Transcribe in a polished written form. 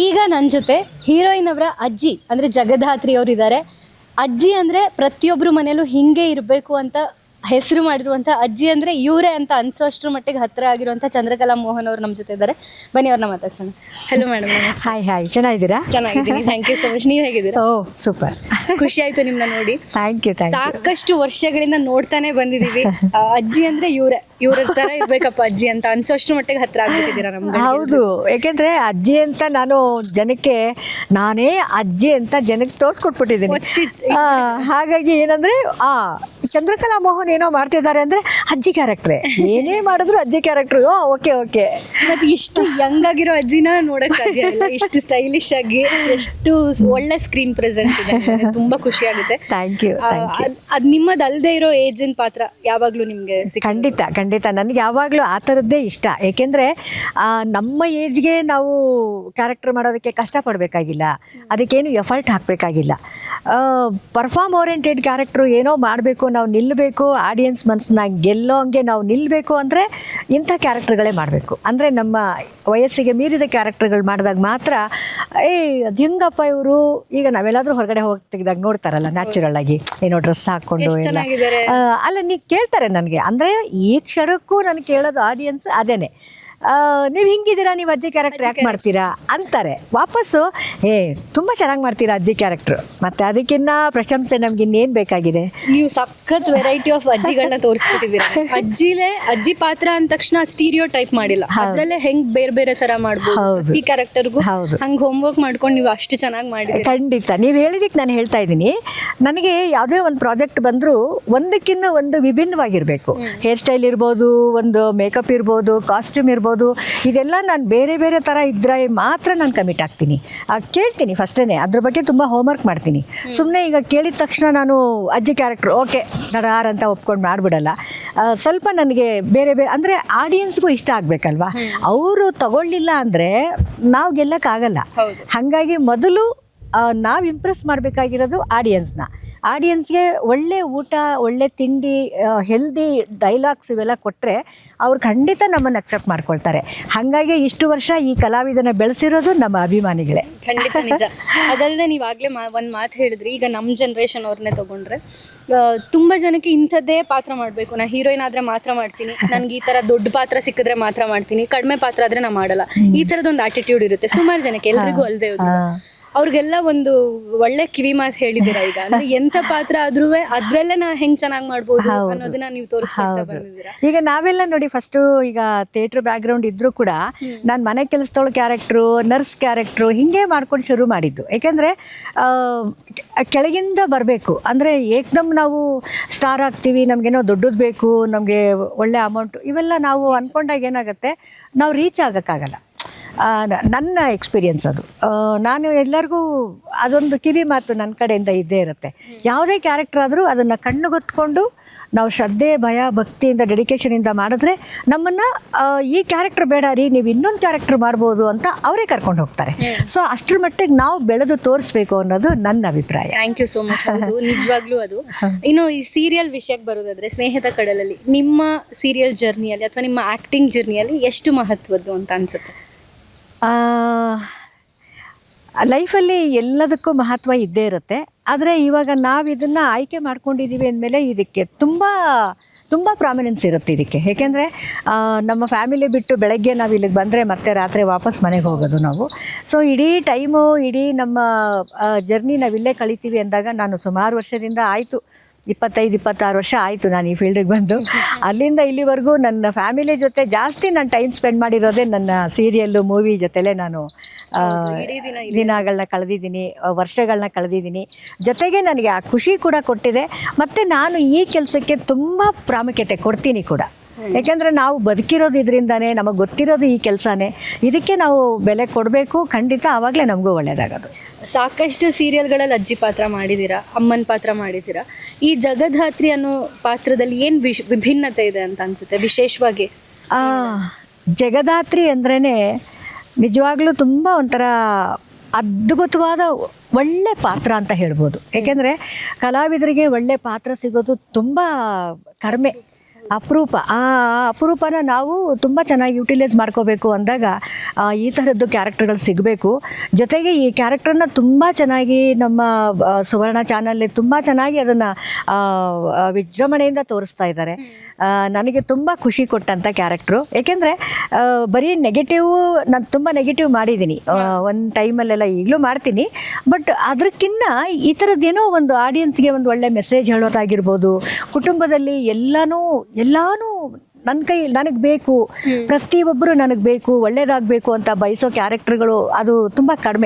ಈಗ ನನ್ನ ಜೊತೆ ಹೀರೋಯಿನ್ ಅವರ ಅಜ್ಜಿ ಅಂದರೆ ಜಗಧಾತ್ರಿ ಅವರು ಇದ್ದಾರೆ. ಅಜ್ಜಿ ಅಂದರೆ ಪ್ರತಿಯೊಬ್ಬರು ಮನೆಯಲ್ಲೂ ಹಿಂಗೆ ಇರಬೇಕು ಅಂತ ಹೆಸರು ಮಾಡಿರುವಂಥ ಅಜ್ಜಿ ಅಂದರೆ ಇವರೇ ಅಂತ ಅನ್ಸೋಷ್ಟ್ರ ಮಟ್ಟಿಗೆ ಹತ್ತಿರ ಆಗಿರುವಂಥ ಚಂದ್ರಕಲಾ ಮೋಹನ್ ಅವರು ನಮ್ಮ ಜೊತೆ ಇದ್ದಾರೆ. ಬನ್ನಿ ಅವ್ರನ್ನ ಮಾತಾಡ್ಸೋಣ. Hello madam. ಹಾಯ್ ಚೆನ್ನಾಗಿದ್ದೀರಾ? ಚೆನ್ನಾಗಿದ್ದೀನಿ, ಥ್ಯಾಂಕ್ ಯು ಸೊ ಮಚ್. ನೀವು ಹೇಗಿದ್ದೀರಾ? ಓ ಸೂಪರ್, ಖುಷಿ ಆಯ್ತು ನಿಮ್ಮನ್ನ ನೋಡಿ. Thank you. ಸಾಕಷ್ಟು ವರ್ಷಗಳಿಂದ ನೋಡ್ತಾನೆ ಬಂದಿದ್ದೀವಿ. ಅಜ್ಜಿ ಅಂದರೆ ಇವ್ರ ಥರ ಇರ್ಬೇಕಪ್ಪ ಅಜ್ಜಿ ಅಂತ ಅನ್ಸೋಷ್ಟ್ರ ಮಟ್ಟಿಗೆ ಹತ್ತಿರ ಆಗ್ಬಿಟ್ಟಿದ್ದೀರಾ ನಮ್ಗೆ. ಹೌದು, ಯಾಕೆಂದ್ರೆ ಅಜ್ಜಿ ಅಂತ ನಾನು ಜನಕ್ಕೆ ನಾನೇ ಅಜ್ಜಿ ಅಂತ ಜನಕ್ಕೆ ತೋರಿಸ್ಕೊಟ್ಬಿಟ್ಟಿದ್ದೀನಿ. ಹಾಗಾಗಿ ಏನಂದ್ರೆ ಚಂದ್ರಕಲಾ ಮೋಹನ್ ಏನೋ ಮಾಡ್ತಿದ್ದಾರೆ ಅಂದ್ರೆ ಅಜ್ಜಿ ಕ್ಯಾರೆಕ್ಟ್ರೇ, ಏನೇ ಮಾಡಿದ್ರು ಅಜ್ಜಿ ಕ್ಯಾರೆಕ್ಟ್ರು. Okay okay. ಮತ್ತೆ ಇಷ್ಟು ಯಂಗ್ ಆಗಿರೋ ಅಜ್ಜಿನ ನೋಡಕ್ ಸಾಧ್ಯ ಇಲ್ಲ, ಇಷ್ಟು ಸ್ಟೈಲಿಶ್ ಆಗಿ, ಎಷ್ಟು ಒಳ್ಳೆ ಸ್ಕ್ರೀನ್ ಪ್ರೆಸೆನ್ಸ್ ಇದೆ. ತುಂಬಾ ಖುಷಿ ಆಗುತ್ತೆ. Thank you. ಅದ್ ನಿಮ್ಮದಲ್ದೇ ಇರೋ ಏಜನ್ ಪಾತ್ರ ಯಾವಾಗ್ಲೂ ನಿಮ್ಗೆ ಖಂಡಿತ ನನಗೆ ಯಾವಾಗಲೂ ಆ ಥರದ್ದೇ ಇಷ್ಟ. ಏಕೆಂದರೆ ನಮ್ಮ ಏಜ್ಗೆ ನಾವು ಕ್ಯಾರೆಕ್ಟರ್ ಮಾಡೋದಕ್ಕೆ ಕಷ್ಟಪಡಬೇಕಾಗಿಲ್ಲ, ಅದಕ್ಕೇನು ಎಫರ್ಟ್ ಹಾಕಬೇಕಾಗಿಲ್ಲ. ಪರ್ಫಾರ್ಮ್ ಓರಿಯೆಂಟೆಡ್ ಕ್ಯಾರೆಕ್ಟ್ರು ಏನೋ ಮಾಡಬೇಕು, ನಾವು ನಿಲ್ಲಬೇಕು, ಆಡಿಯನ್ಸ್ ಮನಸ್ಸನ್ನ ಗೆಲ್ಲೋ ಹಂಗೆ ನಾವು ನಿಲ್ಲಬೇಕು ಅಂದರೆ ಇಂಥ ಕ್ಯಾರೆಕ್ಟರ್ಗಳೇ ಮಾಡಬೇಕು. ಅಂದರೆ ನಮ್ಮ ವಯಸ್ಸಿಗೆ ಮೀರಿದ ಕ್ಯಾರೆಕ್ಟರ್ಗಳು ಮಾಡಿದಾಗ ಮಾತ್ರ ಅದು ಹೆಂಗಪ್ಪ ಇವರು, ಈಗ ನಾವೆಲ್ಲಾದರೂ ಹೊರಗಡೆ ಹೋಗಿ ತೆಗೆದಾಗ ನೋಡ್ತಾರಲ್ಲ ನ್ಯಾಚುರಲ್ ಆಗಿ ಏನೋ ಡ್ರೆಸ್ ಹಾಕ್ಕೊಂಡು ಎಲ್ಲ, ಅಲ್ಲ ನೀವು ಕೇಳ್ತಾರೆ ನನಗೆ. ಅಂದರೆ ಈ ಕ್ಷಣಕ್ಕೂ ನನಗೆ ಕೇಳೋದು ಆಡಿಯನ್ಸ್ ಅದೇನೆ, ನೀವು ಹಿಂಗಿದ್ದೀರಾ, ನೀವು ಅಜ್ಜಿ ಕ್ಯಾರೆಕ್ಟರ್ ಯಾಕೆ ಮಾಡ್ತೀರಾ ಅಂತಾರೆ ವಾಪಸ್ಸು. ತುಂಬ ಚೆನ್ನಾಗಿ ಮಾಡ್ತೀರಾ ಅಜ್ಜಿ ಕ್ಯಾರೆಕ್ಟ್ರು, ಮತ್ತು ಅದಕ್ಕಿನ್ನ ಪ್ರಶಂಸೆ ನಮ್ಗೆ ಇನ್ನೇನು ಬೇಕಾಗಿದೆ. ನೀವು ಸಖತ್ ವೆರೈಟಿ ಆಫ್ ಅಜ್ಜಿಗಳನ್ನ ತೋರಿಸ್ಬಿಟ್ಟಿದ್ದೀರಾ. ಅಜ್ಜಿ ಪಾತ್ರ ಅಂದ ತಕ್ಷಣ ಸ್ಟೀರಿಯೋ ಟೈಪ್ ಮಾಡಿಲ್ಲ, ಅದರಲ್ಲೇ ಹೆಂಗ್ ಬೇರೆ ಬೇರೆ ತರ ಮಾಡ್ಬೋದು. ಈ ಕ್ಯಾರೆಕ್ಟರ್ಗೂ ಹಂಗೆ ಹೋಮ್ವರ್ಕ್ ಮಾಡ್ಕೊಂಡು ನೀವು ಅಷ್ಟು ಚೆನ್ನಾಗಿ ಮಾಡಿದ್ದೀರಿ. ಖಂಡಿತ ನೀವು ಹೇಳಿದಕ್ಕೆ ನಾನು ಹೇಳ್ತಾ ಇದ್ದೀನಿ, ನನಗೆ ಯಾವುದೇ ಒಂದು ಪ್ರಾಜೆಕ್ಟ್ ಬಂದರೂ ಒಂದಕ್ಕಿಂತ ಒಂದು ವಿಭಿನ್ನವಾಗಿರಬೇಕು. ಹೇರ್ ಸ್ಟೈಲ್ ಇರ್ಬೋದು, ಒಂದು ಮೇಕಪ್ ಇರ್ಬೋದು, ಕಾಸ್ಟ್ಯೂಮ್ ಇರ್ಬೋದು, ಇದೆಲ್ಲ ನಾನು ಬೇರೆ ಬೇರೆ ಥರ ಇದ್ದರೆ ಮಾತ್ರ ನಾನು ಕಮಿಟ್ ಆಗ್ತೀನಿ. ಕೇಳ್ತೀನಿ ಫಸ್ಟೇ, ಅದ್ರ ಬಗ್ಗೆ ತುಂಬ ಹೋಮ್ವರ್ಕ್ ಮಾಡ್ತೀನಿ. ಸುಮ್ಮನೆ ಈಗ ಕೇಳಿದ ತಕ್ಷಣ ನಾನು ಅಜ್ಜಿ ಕ್ಯಾರೆಕ್ಟ್ರು ಓಕೆ ನಡಾರ್ ಅಂತ ಒಪ್ಕೊಂಡು ಮಾಡಿಬಿಡಲ್ಲ. ಸ್ವಲ್ಪ ನನಗೆ ಬೇರೆ ಬೇರೆ ಅಂದರೆ ಆಡಿಯನ್ಸ್ಗೂ ಇಷ್ಟ ಆಗಬೇಕಲ್ವಾ, ಅವರು ತಗೊಳ್ಳಿಲ್ಲ ಅಂದರೆ ನಾವು ಗೆಲ್ಲಕ್ಕಾಗಲ್ಲ. ಹಾಗಾಗಿ ಮೊದಲು ನಾವು ಇಂಪ್ರೆಸ್ ಮಾಡಬೇಕಾಗಿರೋದು ಆಡಿಯನ್ಸ್ಗೆ ಒಳ್ಳೆ ಊಟ, ಒಳ್ಳೆ ತಿಂಡಿ, ಹೆಲ್ದಿ ಡೈಲಾಗ್ಸ್ ಇವೆಲ್ಲ ಕೊಟ್ಟರೆ ಅವ್ರು ಖಂಡಿತ ನಮ್ಮನ್ನು ಅಕ್ಸೆಪ್ಟ್ ಮಾಡ್ಕೊಳ್ತಾರೆ. ಹಾಗಾಗಿ ಇಷ್ಟು ವರ್ಷ ಈ ಕಲಾವಿದನ ಬೆಳೆಸಿರೋದು ನಮ್ಮ ಅಭಿಮಾನಿಗಳೇ. ಖಂಡಿತ ನಿಜ. ಅದಲ್ಲದೆ ನೀವಾಗಲೇ ಒಂದು ಮಾತು ಹೇಳಿದ್ರಿ, ಈಗ ನಮ್ಮ ಜನ್ರೇಷನ್ ಅವ್ರನ್ನೇ ತೊಗೊಂಡ್ರೆ ತುಂಬ ಜನಕ್ಕೆ ಇಂಥದ್ದೇ ಪಾತ್ರ ಮಾಡಬೇಕು, ನಾ ಹೀರೋಯಿನ್ ಆದರೆ ಮಾತ್ರ ಮಾಡ್ತೀನಿ, ನನಗೆ ಈ ಥರ ದೊಡ್ಡ ಪಾತ್ರ ಸಿಕ್ಕಿದ್ರೆ ಮಾತ್ರ ಮಾಡ್ತೀನಿ, ಕಡಿಮೆ ಪಾತ್ರ ಆದರೆ ನಾ ಮಾಡಲ್ಲ, ಈ ಥರದೊಂದು ಆಟಿಟ್ಯೂಡ್ ಇರುತ್ತೆ ಸುಮಾರು ಜನಕ್ಕೆ, ಎಲ್ರಿಗೂ ಅಲ್ಲದೆ ಅವ್ರಿಗೆಲ್ಲ ಒಂದು ಒಳ್ಳೆ ಕಿವಿ ಮಾತು ಹೇಳಿದ್ದೀರಾ. ಈಗ ಅಂದ್ರೆ ಎಂಥ ಪಾತ್ರ ಆದ್ರೂ ಅದ್ರಲ್ಲೇ ನಾ ಹೆಂಗ್ ಚೆನ್ನಾಗಿ ಮಾಡ್ಬೋದು ಅನ್ನೋದನ್ನ ನೀವು ತೋರಿಸ್ಕೊಳ್ತಾ ಬಂದಿದ್ದೀರಾ. ಈಗ ನಾವೆಲ್ಲ ನೋಡಿ ಫಸ್ಟ್ ಈಗ ಥಿಯೇಟರ್ ಬ್ಯಾಕ್ ಗ್ರೌಂಡ್ ಇದ್ರೂ ಕೂಡ ನಾನು ಮನೆ ಕೆಲಸದವಳು ಕ್ಯಾರೆಕ್ಟ್ರು, ನರ್ಸ್ ಕ್ಯಾರೆಕ್ಟ್ರು ಹಿಂಗೆ ಮಾಡ್ಕೊಂಡು ಶುರು ಮಾಡಿದ್ದು. ಯಾಕೆಂದರೆ ಕೆಳಗಿಂದ ಬರಬೇಕು ಅಂದರೆ ಏಕ್ದಮ್ ನಾವು ಸ್ಟಾರ್ ಆಗ್ತೀವಿ, ನಮಗೇನೋ ದೊಡ್ಡದು ಬೇಕು, ನಮಗೆ ಒಳ್ಳೆ ಅಮೌಂಟು, ಇವೆಲ್ಲ ನಾವು ಅಂದ್ಕೊಂಡಾಗ ಏನಾಗುತ್ತೆ, ನಾವು ರೀಚ್ ಆಗೋಕ್ಕಾಗಲ್ಲ. ನನ್ನ ಎಕ್ಸ್ಪೀರಿಯನ್ಸ್ ಅದು. ನಾನು ಎಲ್ಲರಿಗೂ ಅದೊಂದು ಕಿವಿ ಮಾತು ನನ್ನ ಕಡೆಯಿಂದ ಇದ್ದೇ ಇರುತ್ತೆ. ಯಾವುದೇ ಕ್ಯಾರೆಕ್ಟರ್ ಆದರೂ ಅದನ್ನು ಕಣ್ಣುಗೊತ್ಕೊಂಡು ನಾವು ಶ್ರದ್ಧೆ, ಭಯ, ಭಕ್ತಿಯಿಂದ, ಡೆಡಿಕೇಶನಿಂದ ಮಾಡಿದ್ರೆ ನಮ್ಮನ್ನು ಈ ಕ್ಯಾರೆಕ್ಟರ್ ಬೇಡ ರೀ, ನೀವು ಇನ್ನೊಂದು ಕ್ಯಾರೆಕ್ಟರ್ ಮಾಡ್ಬೋದು ಅಂತ ಅವರೇ ಕರ್ಕೊಂಡು ಹೋಗ್ತಾರೆ. ಸೊ ಅಷ್ಟರ ಮಟ್ಟಿಗೆ ನಾವು ಬೆಳೆದು ತೋರಿಸ್ಬೇಕು ಅನ್ನೋದು ನನ್ನ ಅಭಿಪ್ರಾಯ. Thank you so much. ಹೌದು, ನಿಜವಾಗ್ಲೂ ಅದು. ಇನ್ನು ಈ ಸೀರಿಯಲ್ ವಿಷಯಕ್ಕೆ ಬರೋದಾದ್ರೆ, ಸ್ನೇಹಿತ ಕಡಲಲ್ಲಿ ನಿಮ್ಮ ಸೀರಿಯಲ್ ಜರ್ನಿಯಲ್ಲಿ ಅಥವಾ ನಿಮ್ಮ ಆ್ಯಕ್ಟಿಂಗ್ ಜರ್ನಿಯಲ್ಲಿ ಎಷ್ಟು ಮಹತ್ವದ್ದು ಅಂತ ಅನ್ಸುತ್ತೆ? ಲೈಫಲ್ಲಿ ಎಲ್ಲದಕ್ಕೂ ಮಹತ್ವ ಇದ್ದೇ ಇರುತ್ತೆ. ಆದರೆ ಇವಾಗ ನಾವು ಇದನ್ನು ಆಯ್ಕೆ ಮಾಡ್ಕೊಂಡಿದ್ದೀವಿ ಅಂದಮೇಲೆ ಇದಕ್ಕೆ ತುಂಬ ಪ್ರಾಮಿನೆನ್ಸ್ ಇರುತ್ತೆ ಇದಕ್ಕೆ. ಏಕೆಂದರೆ ನಮ್ಮ ಫ್ಯಾಮಿಲಿ ಬಿಟ್ಟು ಬೆಳಗ್ಗೆ ನಾವು ಇಲ್ಲಿಗೆ ಬಂದರೆ ಮತ್ತೆ ರಾತ್ರಿ ವಾಪಸ್ ಮನೆಗೆ ಹೋಗೋದು ನಾವು. ಸೊ ಇಡೀ ಟೈಮು, ಇಡೀ ನಮ್ಮ ಜರ್ನಿ ನಾವಿಲ್ಲೇ ಕಳಿತೀವಿ ಅಂದಾಗ, ನಾನು ಸುಮಾರು ವರ್ಷದಿಂದ ಆಯಿತು, 25-26 ವರ್ಷ ಆಯಿತು ನಾನು ಈ ಫೀಲ್ಡಿಗೆ ಬಂದು. ಅಲ್ಲಿಂದ ಇಲ್ಲಿವರೆಗೂ ನನ್ನ ಫ್ಯಾಮಿಲಿ ಜೊತೆ ಜಾಸ್ತಿ ನಾನು ಟೈಮ್ ಸ್ಪೆಂಡ್ ಮಾಡಿರೋದೇ ನನ್ನ ಸೀರಿಯಲ್ಲು, ಮೂವಿ ಜೊತೆಲೇ ನಾನು ದಿನಗಳನ್ನ ಕಳೆದಿದ್ದೀನಿ, ವರ್ಷಗಳನ್ನ ಕಳೆದಿದ್ದೀನಿ. ಜೊತೆಗೆ ನನಗೆ ಆ ಖುಷಿ ಕೂಡ ಕೊಟ್ಟಿದೆ, ಮತ್ತು ನಾನು ಈ ಕೆಲಸಕ್ಕೆ ತುಂಬ ಪ್ರಾಮುಖ್ಯತೆ ಕೊಡ್ತೀನಿ ಕೂಡ. ಯಾಕೆಂದರೆ ನಾವು ಬದುಕಿರೋದು ಇದರಿಂದಾನೇ, ನಮಗೆ ಗೊತ್ತಿರೋದು ಈ ಕೆಲಸನೇ, ಇದಕ್ಕೆ ನಾವು ಬೆಲೆ ಕೊಡಬೇಕು ಖಂಡಿತ, ಆವಾಗಲೇ ನಮಗೂ ಒಳ್ಳೆಯದಾಗೋದು. ಸಾಕಷ್ಟು ಸೀರಿಯಲ್ಗಳಲ್ಲಿ ಅಜ್ಜಿ ಪಾತ್ರ ಮಾಡಿದ್ದೀರಾ, ಅಮ್ಮನ ಪಾತ್ರ ಮಾಡಿದ್ದೀರಾ. ಈ ಜಗಧಾತ್ರಿ ಅನ್ನೋ ಪಾತ್ರದಲ್ಲಿ ಏನು ವಿಭಿನ್ನತೆ ಇದೆ ಅಂತ ಅನಿಸುತ್ತೆ ವಿಶೇಷವಾಗಿ? ಜಗಧಾತ್ರಿ ಅಂದ್ರೇ ನಿಜವಾಗ್ಲೂ ತುಂಬ ಒಂಥರ ಅದ್ಭುತವಾದ ಒಳ್ಳೆ ಪಾತ್ರ ಅಂತ ಹೇಳ್ಬೋದು. ಏಕೆಂದರೆ ಕಲಾವಿದರಿಗೆ ಒಳ್ಳೆ ಪಾತ್ರ ಸಿಗೋದು ತುಂಬ ಕಡಿಮೆ. ಅಪರೂಪ ಆ ಅಪರೂಪನ ನಾವು ತುಂಬ ಚೆನ್ನಾಗಿ ಯುಟಿಲೈಸ್ ಮಾಡ್ಕೋಬೇಕು ಅಂದಾಗ ಈ ಥರದ್ದು ಕ್ಯಾರೆಕ್ಟರ್ಗಳು ಸಿಗಬೇಕು. ಜೊತೆಗೆ ಈ ಕ್ಯಾರೆಕ್ಟರ್ನ ತುಂಬ ಚೆನ್ನಾಗಿ ನಮ್ಮ ಸುವರ್ಣ ಚಾನಲ್ ತುಂಬ ಚೆನ್ನಾಗಿ ಅದನ್ನು ವಿಜೃಂಭಣೆಯಿಂದ ತೋರಿಸ್ತಾ ಇದ್ದಾರೆ. ನನಗೆ ತುಂಬ ಖುಷಿ ಕೊಟ್ಟಂಥ ಕ್ಯಾರೆಕ್ಟ್ರು. ಏಕೆಂದರೆ ಬರೀ ನೆಗೆಟಿವ್, ನಾನು ತುಂಬ ನೆಗೆಟಿವ್ ಮಾಡಿದ್ದೀನಿ ಒಂದು ಟೈಮಲ್ಲೆಲ್ಲ, ಈಗಲೂ ಮಾಡ್ತೀನಿ. ಬಟ್ ಅದಕ್ಕಿಂತ ಈ ಥರದ್ದೇನೋ ಒಂದು ಆಡಿಯನ್ಸ್ಗೆ ಒಂದು ಒಳ್ಳೆ ಮೆಸೇಜ್ ಹೇಳೋದಾಗಿರ್ಬೋದು, ಕುಟುಂಬದಲ್ಲಿ ಎಲ್ಲನೂ ನನಗೆ ಬೇಕು, ಪ್ರತಿಯೊಬ್ಬರು ನನಗೆ ಬೇಕು, ಒಳ್ಳೇದಾಗಬೇಕು ಅಂತ ಬಯಸೋ ಕ್ಯಾರೆಕ್ಟರ್ಗಳು ಅದು ತುಂಬ ಕಡಿಮೆ.